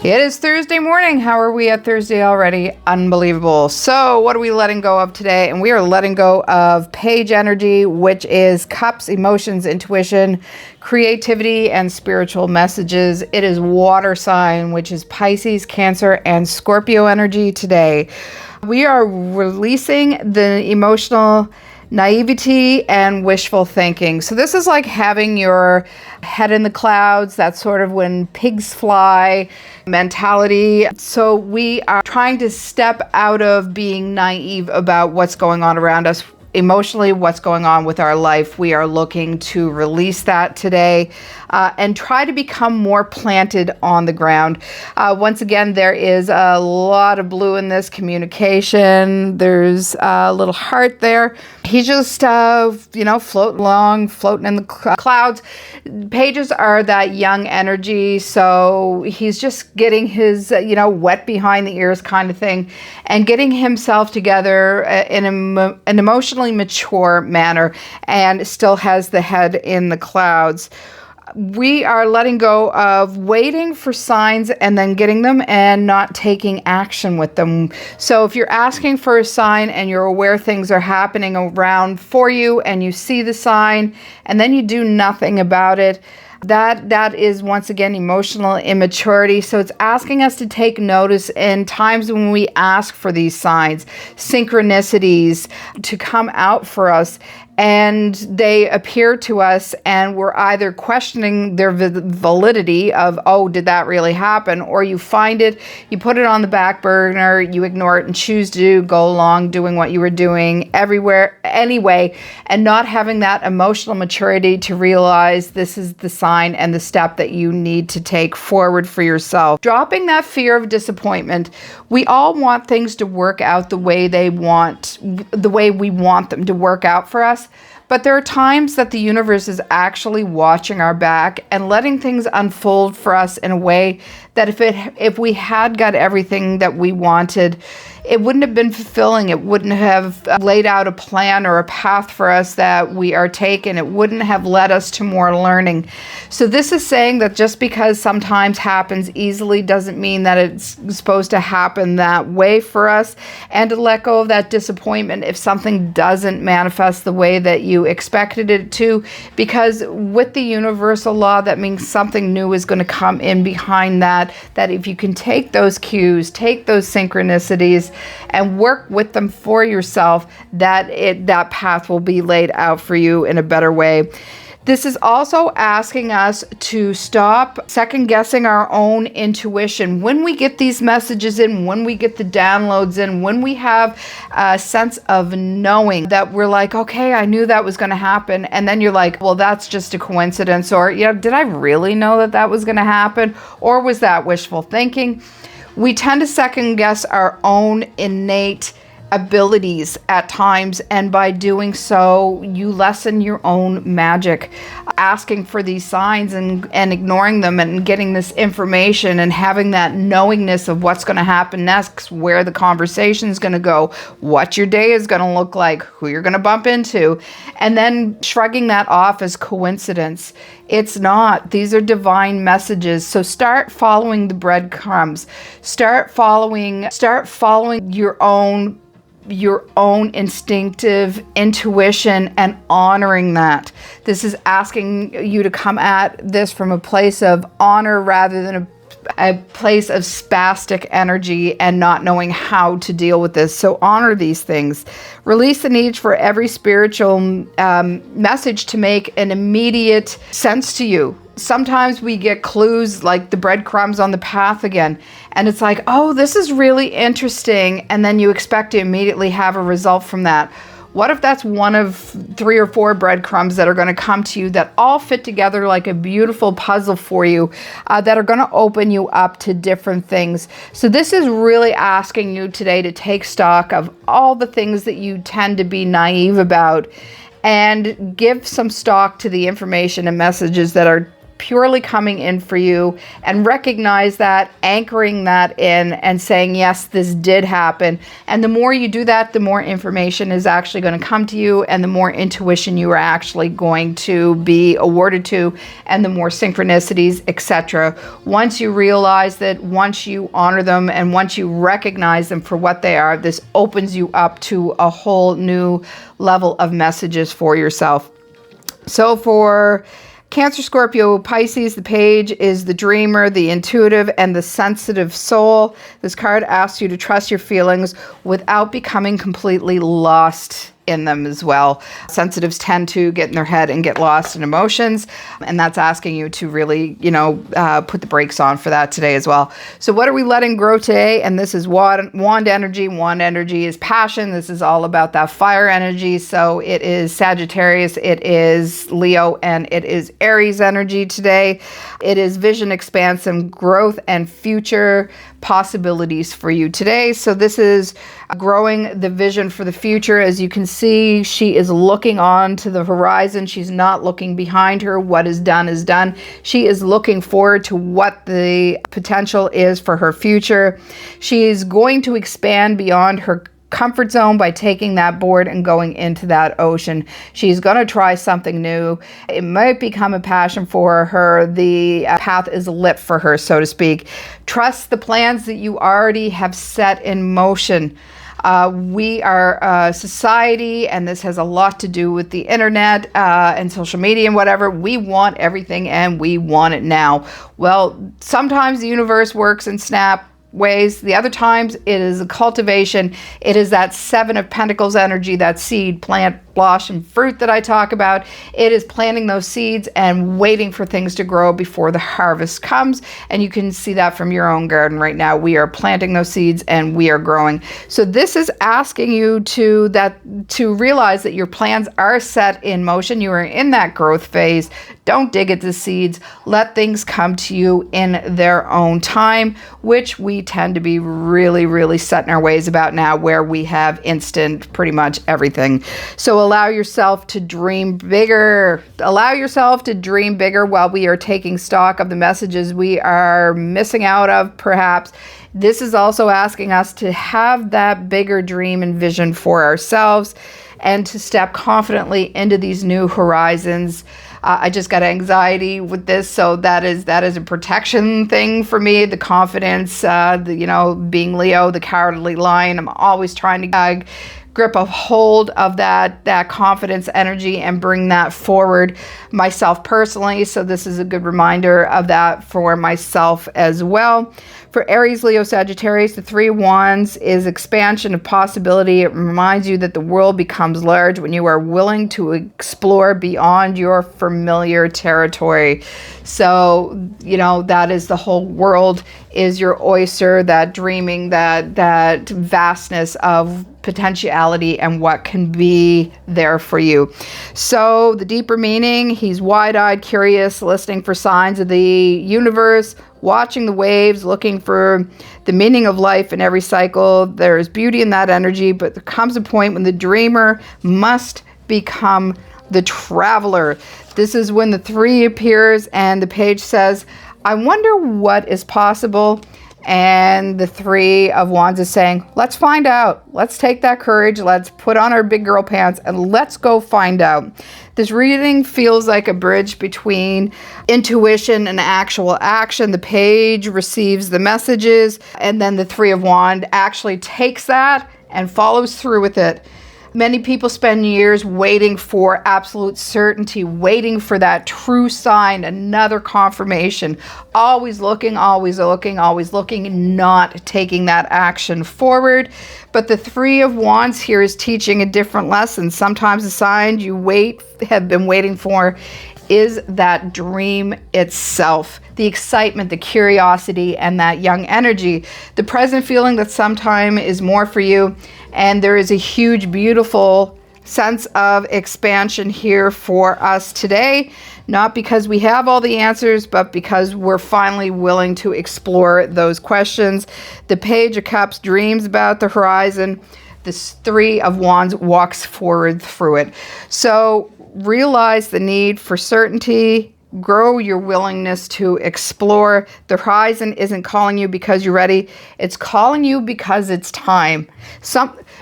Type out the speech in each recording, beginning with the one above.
It is Thursday morning. How are we at Thursday already? Unbelievable. So what are we letting go of today? And we are letting go of page energy, which is cups, emotions, intuition, creativity, and spiritual messages. It is water sign, which is Pisces, Cancer, and Scorpio energy today. We are releasing the emotional naivety and wishful thinking. So this is like having your head in the clouds. That's sort of when pigs fly mentality. So we are trying to step out of being naive about what's going on around us. Emotionally, what's going on with our life. We are looking to release that today and try to become more planted on the ground. Once again, there is a lot of blue in this communication. There's a little heart there. He's just, floating along, floating in the clouds. Pages are that young energy. So he's just getting his, wet behind the ears kind of thing and getting himself together in an emotionally mature manner and still has the head in the clouds. We are letting go of waiting for signs and then getting them and not taking action with them. So if you're asking for a sign and you're aware things are happening around for you and you see the sign and then you do nothing about it, that is once again emotional immaturity. So it's asking us to take notice in times when we ask for these signs, synchronicities to come out for us, and they appear to us and we're either questioning their validity of, oh, did that really happen? Or you find it, you put it on the back burner, you ignore it and choose to go along doing what you were doing everywhere anyway, and not having that emotional maturity to realize this is the sign and the step that you need to take forward for yourself. Dropping that fear of disappointment. We all want things to work out the way we want them to work out for us. But there are times that the universe is actually watching our back and letting things unfold for us in a way that if we had got everything that we wanted, it wouldn't have been fulfilling. It wouldn't have laid out a plan or a path for us that we are taking. It wouldn't have led us to more learning. So this is saying that just because sometimes happens easily doesn't mean that it's supposed to happen that way for us, and to let go of that disappointment if something doesn't manifest the way that you expected it to, because with the universal law, that means something new is going to come in behind that if you can take those cues, take those synchronicities and work with them for yourself, that path will be laid out for you in a better way. This is also asking us to stop second guessing our own intuition. When we get these messages in, when we get the downloads in, when we have a sense of knowing that we're like, okay, I knew that was going to happen. And then you're like, well, that's just a coincidence. Or, did I really know that was going to happen? Or was that wishful thinking? We tend to second guess our own innate abilities at times, and by doing so you lessen your own magic. Asking for these signs and ignoring them and getting this information and having that knowingness of what's going to happen next, where the conversation is going to go, what your day is going to look like, who you're going to bump into, and then shrugging that off as coincidence. It's not. These are divine messages. So start following the breadcrumbs. Start following your own instinctive intuition and honoring that. This is asking you to come at this from a place of honor rather than a place of spastic energy and not knowing how to deal with this. So honor these things. Release the need for every spiritual message to make an immediate sense to you. Sometimes we get clues like the breadcrumbs on the path again, and it's like, oh, this is really interesting, and then you expect to immediately have a result from that. What if that's one of 3 or 4 breadcrumbs that are going to come to you that all fit together like a beautiful puzzle for you, that are going to open you up to different things? So this is really asking you today to take stock of all the things that you tend to be naive about and give some stock to the information and messages that are purely coming in for you, and recognize that, anchoring that in and saying, yes, this did happen. And the more you do that, the more information is actually going to come to you, and the more intuition you are actually going to be awarded to, and the more synchronicities, etc. Once you realize that, once you honor them, and once you recognize them for what they are, this opens you up to a whole new level of messages for yourself. So for Cancer, Scorpio, Pisces, the page is the dreamer, the intuitive, and the sensitive soul. This card asks you to trust your feelings without becoming completely lost in them as well. Sensitives tend to get in their head and get lost in emotions, and that's asking you to really, put the brakes on for that today as well. So what are we letting grow today? And this is wand energy. Wand energy is passion. This is all about that fire energy. So it is Sagittarius, it is Leo, and it is Aries energy today. It is vision, expansion, growth, and future possibilities for you today. So this is growing the vision for the future. As you can see, she is looking on to the horizon. She's not looking behind her. What is done is done. She is looking forward to what the potential is for her future. She is going to expand beyond her comfort zone by taking that board and going into that ocean. She's going to try something new. It might become a passion for her. The path is lit for her, so to speak. Trust the plans that you already have set in motion. We are a society, and this has a lot to do with the internet and social media and whatever. We want everything, and we want it now. Well, sometimes the universe works in snap ways. The other times it is a cultivation. It is that Seven of Pentacles energy, that seed, plant, blossom, fruit that I talk about. It is planting those seeds and waiting for things to grow before the harvest comes. And you can see that from your own garden right now. We are planting those seeds and we are growing. So this is asking you to realize that your plans are set in motion. You are in that growth phase. Don't dig at the seeds. Let things come to you in their own time, which we tend to be really, really set in our ways about now, where we have instant pretty much everything. So allow yourself to dream bigger. Allow yourself to dream bigger while we are taking stock of the messages we are missing out of, perhaps. This is also asking us to have that bigger dream and vision for ourselves and to step confidently into these new horizons. I just got anxiety with this, so that is a protection thing for me. The confidence, being Leo, the cowardly lion. I'm always trying to grip a hold of that confidence energy and bring that forward myself personally. So this is a good reminder of that for myself as well. For Aries, Leo, Sagittarius, the Three of Wands is expansion of possibility. It reminds you that the world becomes large when you are willing to explore beyond your familiar territory. So, that is the whole world is your oyster, that dreaming, that vastness of potentiality and what can be there for you. So the deeper meaning, he's wide-eyed, curious, listening for signs of the universe, watching the waves, looking for the meaning of life in every cycle. There is beauty in that energy, but there comes a point when the dreamer must become the traveler. This is when the three appears and the page says, I wonder what is possible. And the Three of Wands is saying, let's find out. Let's take that courage. Let's put on our big girl pants and let's go find out. This reading feels like a bridge between intuition and actual action. The page receives the messages, and then the Three of Wands actually takes that and follows through with it. Many people spend years waiting for absolute certainty, waiting for that true sign, another confirmation, always looking, not taking that action forward. But the Three of Wands here is teaching a different lesson. Sometimes the sign you have been waiting for is that dream itself, the excitement, the curiosity, and that young energy. The present feeling that sometime is more for you. And there is a huge, beautiful sense of expansion here for us today, not because we have all the answers, but because we're finally willing to explore those questions. The Page of Cups dreams about the horizon. The Three of Wands walks forward through it. So realize the need for certainty, grow your willingness to explore. The horizon isn't calling you because you're ready. It's calling you because it's time.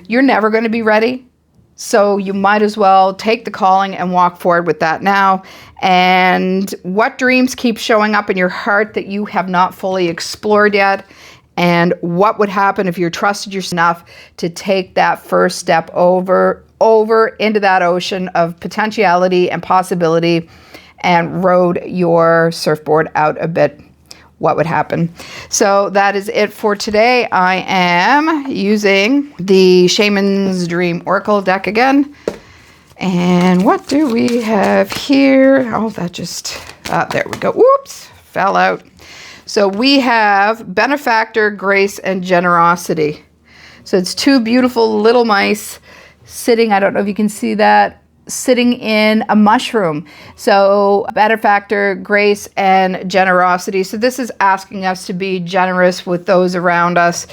You're never going to be ready. So you might as well take the calling and walk forward with that now. And what dreams keep showing up in your heart that you have not fully explored yet? And what would happen if you trusted yourself enough to take that first step over into that ocean of potentiality and possibility and rode your surfboard out a bit? What would happen? So that is it for today. I am using the Shaman's Dream Oracle deck again. And what do we have here? Oh, that just, there we go. Whoops, fell out. So we have Benefactor, Grace, and Generosity. So it's two beautiful little mice sitting, I don't know if you can see that, sitting in a mushroom. So Benefactor, Grace, and Generosity. So this is asking us to be generous with those around us,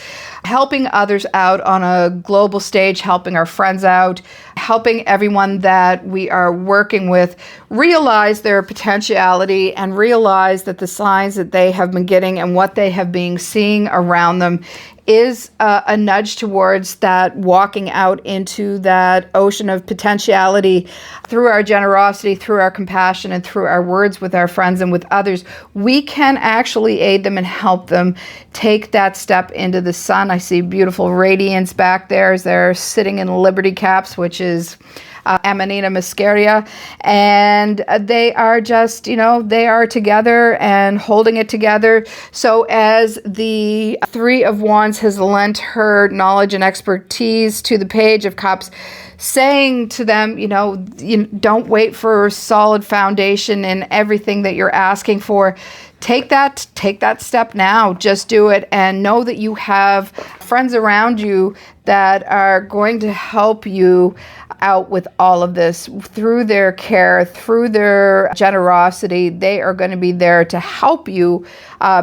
helping others out on a global stage, helping our friends out, helping everyone that we are working with realize their potentiality and realize that the signs that they have been getting and what they have been seeing around them is a nudge towards that walking out into that ocean of potentiality through our generosity, through our compassion, and through our words with our friends and with others. We can actually aid them and help them take that step into the sun. I see beautiful radiance back there as they're sitting in Liberty Caps, which is Amanita muscaria, and they are just, they are together and holding it together. So as the Three of Wands has lent her knowledge and expertise to the Page of Cups, saying to them, don't wait for a solid foundation in everything that you're asking for. Take that step now. Just do it, and know that you have friends around you that are going to help you out with all of this through their care, through their generosity. They are going to be there to help you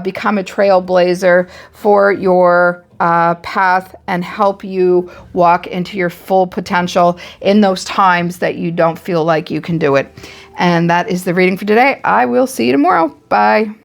become a trailblazer for your path and help you walk into your full potential in those times that you don't feel like you can do it. And that is the reading for today. I will see you tomorrow. Bye.